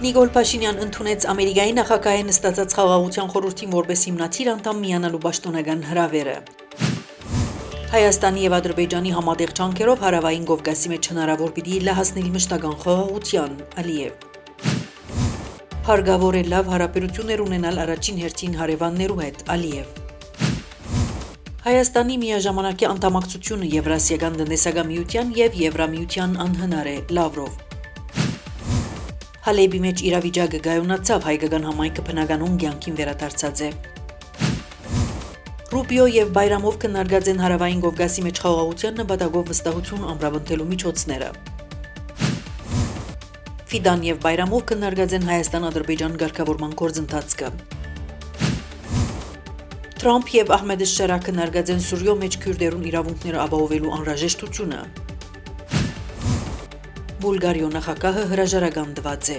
Նիկոլ Փաշինյան ընդունեց Ամերիկայի նախագահի նստածած խաղաղության խորհրդին որպես հիմնադիր անդամ միանալու պաշտոնական հրավերը։ Հայաստանի եւ Ադրբեջանի համատեղ ջանքերով հարավային Կովկասի մեջ հնարավոր պիտի լահասնել մշտական խաղաղության, Ալիև։ Հարգավոր է լավ հարաբերություններ ունենալ առաջին հերթին հարևաններու հետ, Ալիև։ Հայաստանի միաժամանակի անդամակցությունը Եվրասիական տնտեսական միության եւ Եվրամիության անհնար է, Լավրով։ Հալեբի մեջ իրավիճակը գայունացավ, հայկական համայնքը բնականon կյանքին վերադարձած է։ Ռուբիո եւ Բայրամով քննարկած են հարավային Կովկասի մեջ խաղաղության նպատակով վստահություն ամրապնդելու միջոցները։ Ֆիդան եւ Բայրամով քննարկած են Հայաստան-Ադրբեջան ղեկավարման գործընթացը։ Թրամփ եւ Ահմեդշերա քննարկած են Սուրիո մեջ քյուրդերուն իրավունքները ապահովելու անհրաժեշտությունը։ Բուլգարիո նախագահը հրաժարական տված է։